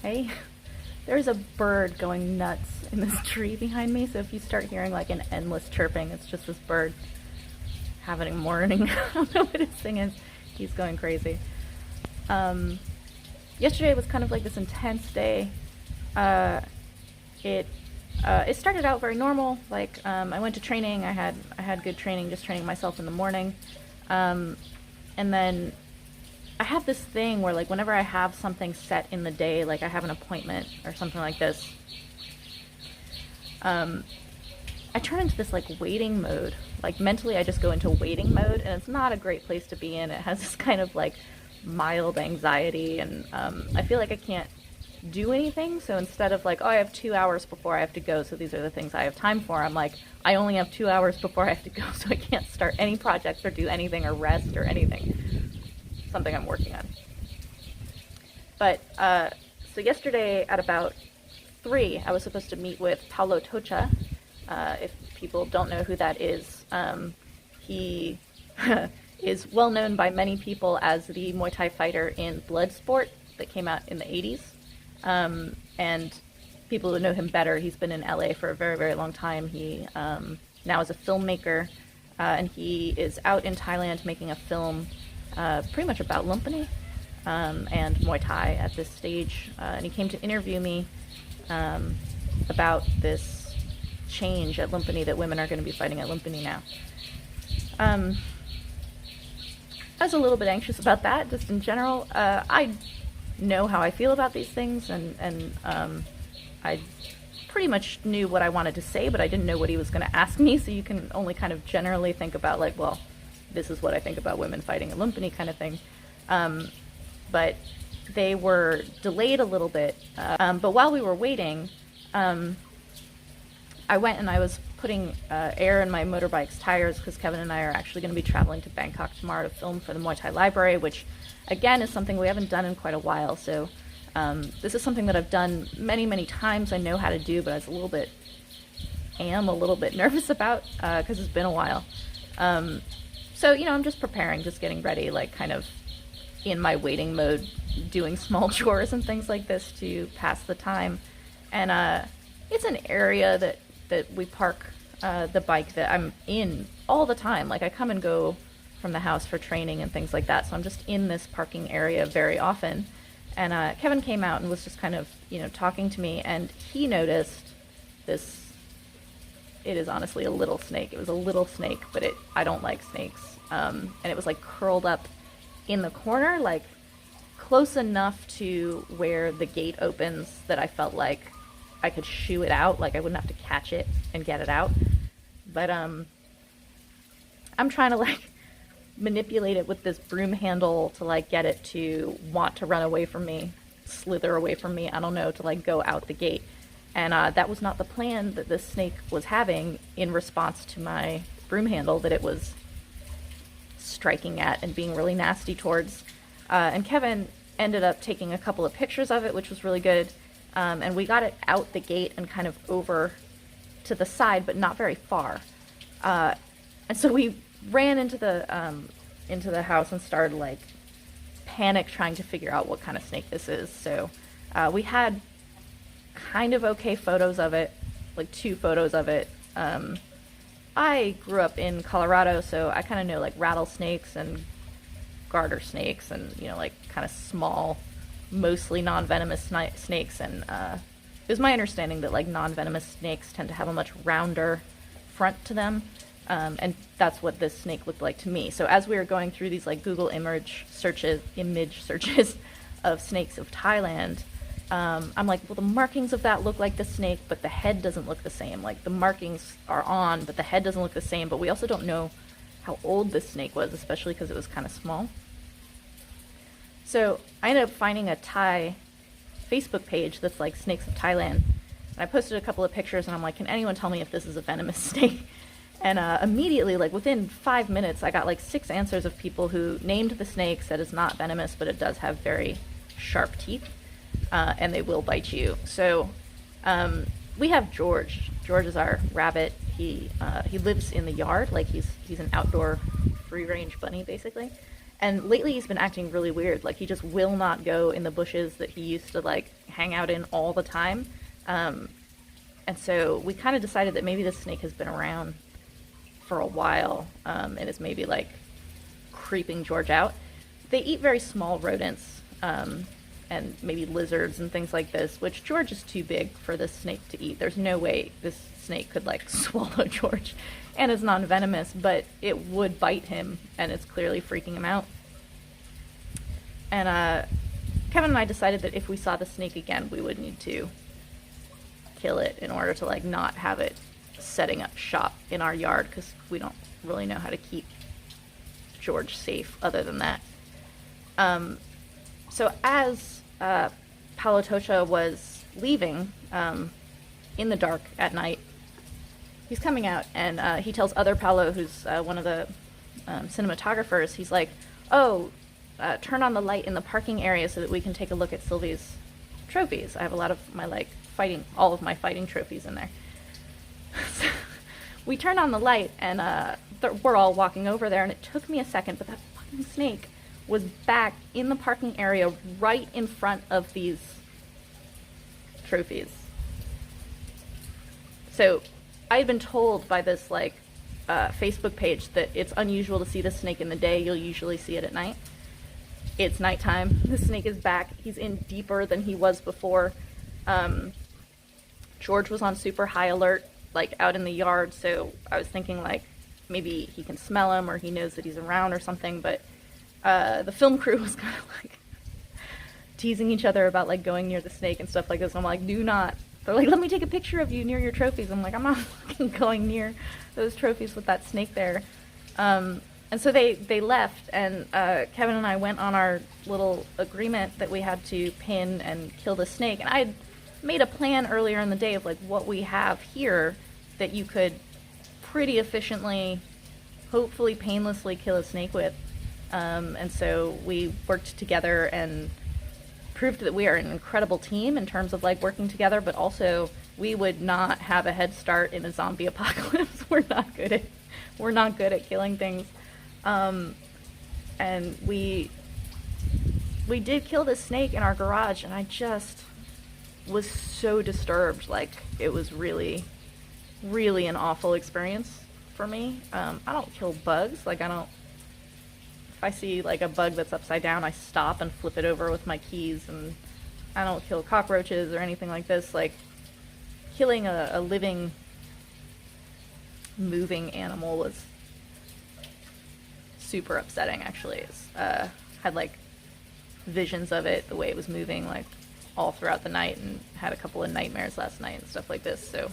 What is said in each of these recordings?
Hey, there's a bird going nuts in this tree behind me, so if you start hearing like an endless chirping, it's just this bird having a morning. I don't know what his thing is. He's going crazy. Yesterday was kind of like this intense day. It started out very normal. Like I went to training. I had good training, just training myself in the morning, and then I have this thing where like whenever I have something set in the day, like I have an appointment or something like this, I turn into this like waiting mode. Like mentally, I just go into waiting mode, and it's not a great place to be in. It has this kind of like mild anxiety, and I feel like I can't do anything. So instead of like, oh, I have 2 hours before I have to go, so these are the things I have time for, I'm like, I only have 2 hours before I have to go, so I can't start any projects or do anything or rest or anything. Something I'm working on. But so yesterday at about 3, I was supposed to meet with Paulo Tocha. If people don't know who that is, he is well known by many people as the Muay Thai fighter in Bloodsport that came out in the 80s. And people who know him better, he's been in LA for a very, very long time. He now is a filmmaker, and he is out in Thailand making a film pretty much about Lumpini and Muay Thai at this stage. And he came to interview me about this change at Lumpini, that women are going to be fighting at Lumpini now. I was a little bit anxious about that, just in general. I know how I feel about these things, and I pretty much knew what I wanted to say, but I didn't know what he was going to ask me, so you can only kind of generally think about like, well, this is what I think about women fighting at Lumpini kind of thing. But they were delayed a little bit. But while we were waiting, I went and I was putting air in my motorbike's tires, because Kevin and I are actually going to be traveling to Bangkok tomorrow to film for the Muay Thai Library, which again is something we haven't done in quite a while. So this is something that I've done many, many times. I know how to do, but I am a little bit nervous about, because it's been a while. So, I'm just preparing, just getting ready, like kind of in my waiting mode, doing small chores and things like this to pass the time. And it's an area that we park the bike that I'm in all the time. Like I come and go from the house for training and things like that. So I'm just in this parking area very often. And Kevin came out and was just kind of, talking to me, and he noticed this. It is honestly a little snake. It was a little snake, but I don't like snakes. And it was like curled up in the corner, like close enough to where the gate opens that I felt like I could shoo it out, like I wouldn't have to catch it and get it out. But I'm trying to like manipulate it with this broom handle to like get it to want to run away from me, slither away from me, I don't know, to like go out the gate. And that was not the plan that this snake was having in response to my broom handle that it was striking at and being really nasty towards. And Kevin ended up taking a couple of pictures of it, which was really good. And we got it out the gate and kind of over to the side, but not very far. And so we ran into the house and started like panic trying to figure out what kind of snake this is. So we had kind of okay photos of it, like 2 photos of it. I grew up in Colorado, so I kind of know like rattlesnakes and garter snakes and, like kind of small, mostly non-venomous snakes. And it was my understanding that like non-venomous snakes tend to have a much rounder front to them. And that's what this snake looked like to me. So as we were going through these like Google image searches of snakes of Thailand, I'm like, well, the markings of that look like the snake, but the head doesn't look the same. Like the markings are on, but the head doesn't look the same. But we also don't know how old this snake was, especially because it was kind of small. So I ended up finding a Thai Facebook page that's like Snakes of Thailand. And I posted a couple of pictures, and I'm like, can anyone tell me if this is a venomous snake? And immediately, like within 5 minutes, I got like 6 answers of people who named the snake, said it's not venomous, but it does have very sharp teeth. And they will bite you. So we have George. George is our rabbit. He lives in the yard, like he's an outdoor free-range bunny, basically. And lately he's been acting really weird. Like he just will not go in the bushes that he used to like hang out in all the time. And so we kind of decided that maybe this snake has been around for a while, and is maybe like creeping George out. They eat very small rodents, and maybe lizards and things like this, which George is too big for this snake to eat. There's no way this snake could like swallow George, and it's non-venomous, but it would bite him, and it's clearly freaking him out. And Kevin and I decided that if we saw the snake again, we would need to kill it in order to like not have it setting up shop in our yard, because we don't really know how to keep George safe other than that. So as Palatocha was leaving in the dark at night, he's coming out, and he tells other Paolo, who's one of the cinematographers, he's like, oh, turn on the light in the parking area so that we can take a look at Sylvie's trophies. I have a lot of my all of my fighting trophies in there. So we turn on the light, and we're all walking over there, and it took me a second, but that fucking snake was back in the parking area right in front of these trophies. So I had been told by this Facebook page that it's unusual to see the snake in the day. You'll usually see it at night. It's nighttime. The snake is back. He's in deeper than he was before. George was on super high alert, like out in the yard, so I was thinking like maybe he can smell him or he knows that he's around or something, but the film crew was kind of like teasing each other about like going near the snake and stuff like this. I'm like, do not. They're like, let me take a picture of you near your trophies. I'm like, I'm not fucking going near those trophies with that snake there. And so they left, and Kevin and I went on our little agreement that we had to pin and kill the snake. And I had made a plan earlier in the day of like what we have here that you could pretty efficiently, hopefully painlessly kill a snake with. And so we worked together and proved that we are an incredible team in terms of like working together, but also we would not have a head start in a zombie apocalypse. We're not good at killing things. And we did kill this snake in our garage, and I just was so disturbed. Like, it was really, really an awful experience for me. I don't kill bugs. Like, if I see like a bug that's upside down, I stop and flip it over with my keys, and I don't kill cockroaches or anything like this. Like, killing a living, moving animal was super upsetting, actually. Had like visions of it, the way it was moving, like all throughout the night, and had a couple of nightmares last night and stuff like this. So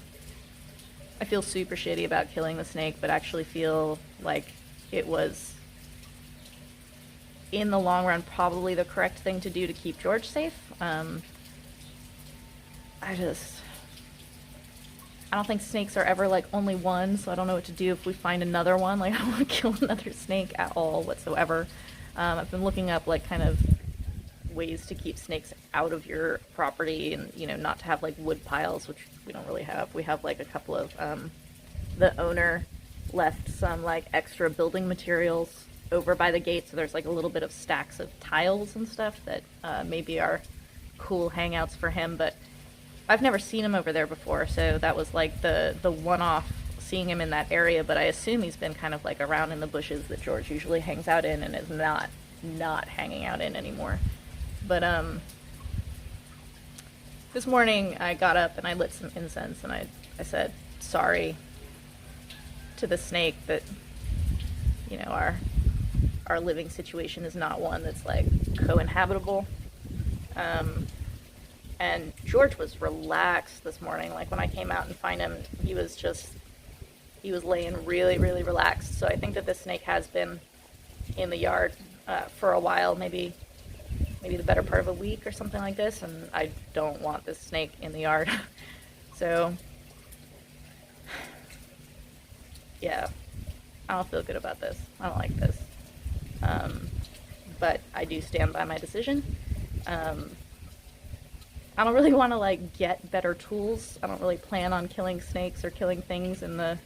I feel super shitty about killing the snake, but actually feel like it was, in the long run, probably the correct thing to do to keep George safe. I don't think snakes are ever like only one, so I don't know what to do if we find another one. Like, I don't want to kill another snake at all whatsoever. I've been looking up like kind of ways to keep snakes out of your property, and not to have like wood piles, which we don't really have. We have like a couple of the owner left some like extra building materials over by the gate, so there's like a little bit of stacks of tiles and stuff that maybe are cool hangouts for him, but I've never seen him over there before, so that was like the one-off seeing him in that area. But I assume he's been kind of like around in the bushes that George usually hangs out in, and is not hanging out in anymore. But this morning I got up and I lit some incense, and I said sorry to the snake that our living situation is not one that's like co-inhabitable. And George was relaxed this morning. Like, when I came out and find him, he was laying really, really relaxed. So I think that this snake has been in the yard for a while, maybe the better part of a week or something like this, and I don't want this snake in the yard. So, yeah, I don't feel good about this. I don't like this. But I do stand by my decision. I don't really want to like get better tools. I don't really plan on killing snakes or killing things in the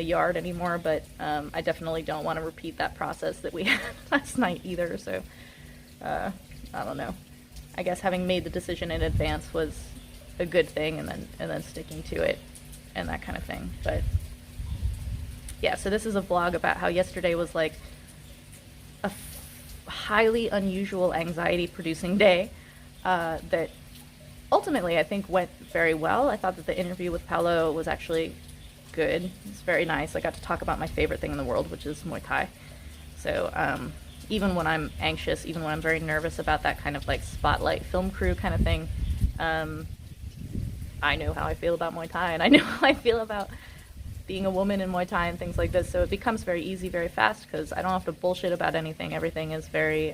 yard anymore, but I definitely don't want to repeat that process that we had last night either. So I don't know. I guess having made the decision in advance was a good thing, and then sticking to it and that kind of thing. But yeah, so this is a vlog about how yesterday was like a highly unusual anxiety-producing day that ultimately I think went very well. I thought that the interview with Paolo was actually good. It's very nice. I got to talk about my favorite thing in the world, which is Muay Thai. So even when I'm anxious, even when I'm very nervous about that kind of like spotlight film crew kind of thing, I know how I feel about Muay Thai, and I know how I feel about being a woman in Muay Thai and things like this. So it becomes very easy very fast because I don't have to bullshit about anything. Everything is very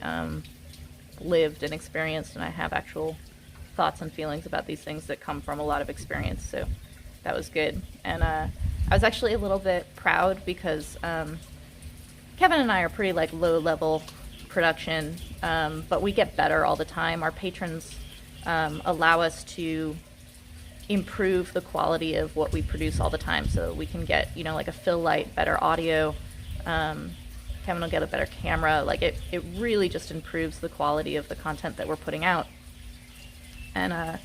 lived and experienced, and I have actual thoughts and feelings about these things that come from a lot of experience. So that was good. And I was actually a little bit proud because Kevin and I are pretty like low level production, but we get better all the time. Our patrons allow us to improve the quality of what we produce all the time, so we can get, you know, like a fill light, better audio. Kevin will get a better camera. Like it really just improves the quality of the content that we're putting out. And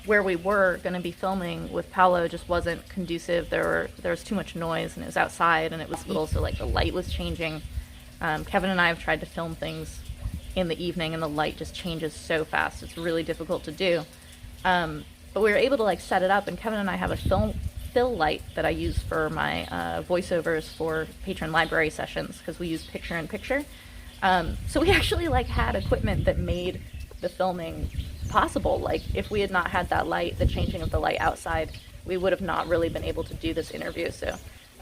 where we were going to be filming with Paolo just wasn't conducive. There was too much noise, and it was outside, and it was also like the light was changing. Kevin and I have tried to film things in the evening, and the light just changes so fast. It's really difficult to do. But we were able to like set it up, and Kevin and I have a fill light that I use for my voiceovers for patron library sessions, because we use picture-in-picture. So we actually like had equipment that made the filming possible. Like if we had not had that light, the changing of the light outside, we would have not really been able to do this interview. So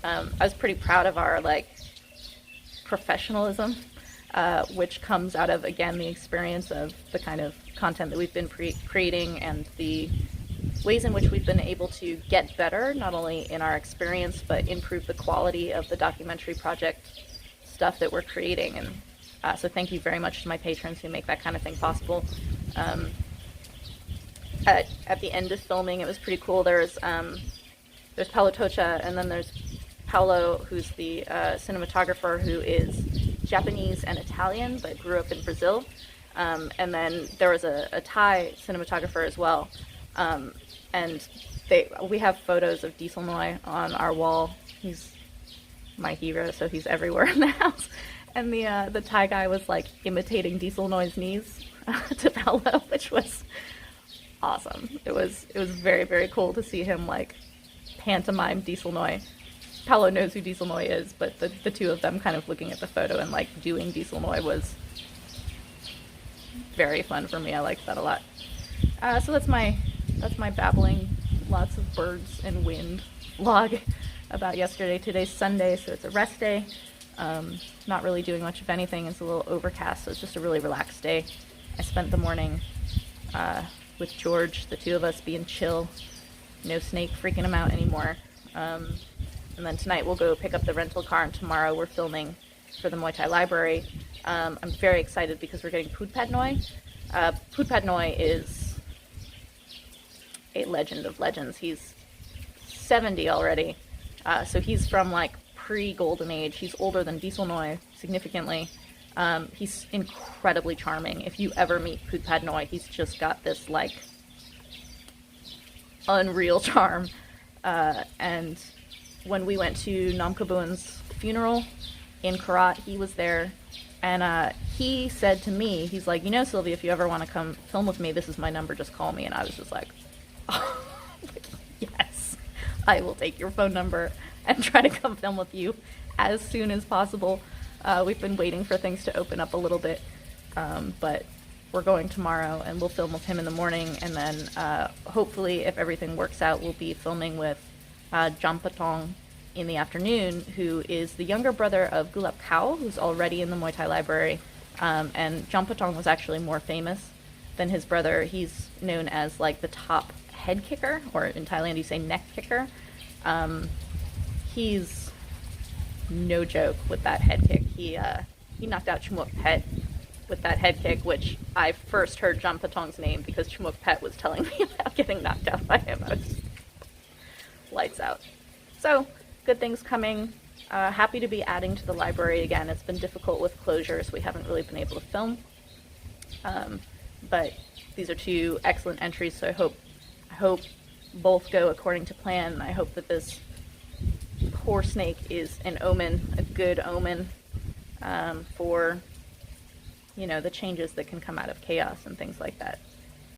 I was pretty proud of our like professionalism, which comes out of, again, the experience of the kind of content that we've been creating and the ways in which we've been able to get better, not only in our experience, but improve the quality of the documentary project stuff that we're creating. And so thank you very much to my patrons who make that kind of thing possible. At the end of filming, it was pretty cool. There's Paolo Tocha, and then there's Paolo, who's the cinematographer, who is Japanese and Italian, but grew up in Brazil. And then there was a Thai cinematographer as well. And we have photos of Diesel Noy on our wall. He's my hero, so he's everywhere in the house. And the Thai guy was like imitating Diesel Noy's knees to Paolo, which was awesome. It was very, very cool to see him like pantomime Diesel Noy. Paolo knows who Diesel Noy is, but the two of them kind of looking at the photo and like doing Diesel Noy was very fun for me. I liked that a lot. So that's my babbling, lots of birds and wind vlog about yesterday. Today's Sunday, so it's a rest day. Not really doing much of anything. It's a little overcast, so it's just a really relaxed day. I spent the morning with George, the two of us being chill. No snake freaking him out anymore. And then tonight we'll go pick up the rental car, and tomorrow we're filming for the Muay Thai library. I'm very excited because we're getting Pad Noi. Pad Noi is a legend of legends. He's 70 already, so he's from like pre-Golden Age. He's older than Diesel Noi significantly. He's incredibly charming. If you ever meet Pad Noi, he's just got this like unreal charm. And when we went to Nam Kabun's funeral in Karat, he was there, and he said to me, he's like, you know, Sylvia, if you ever want to come film with me, this is my number, just call me. And I was just like, oh, yes, I will take your phone number and try to come film with you as soon as possible. We've been waiting for things to open up a little bit, but we're going tomorrow, and we'll film with him in the morning, and then hopefully, if everything works out, we'll be filming with Jampatong in the afternoon, who is the younger brother of Gulab Kao, who's already in the Muay Thai library, and Jampatong was actually more famous than his brother. He's known as like the top head kicker, or in Thailand you say neck kicker. He's no joke with that head kick. He knocked out Chumuk Pet with that head kick, which I first heard Jampatong's name because Chumuk Pet was telling me about getting knocked out by him. I was just lights out. So, good things coming. Happy to be adding to the library again. It's been difficult with closures. We haven't really been able to film. But these are two excellent entries, so I hope both go according to plan. I hope that this poor snake is an omen, a good omen, for, you know, the changes that can come out of chaos and things like that.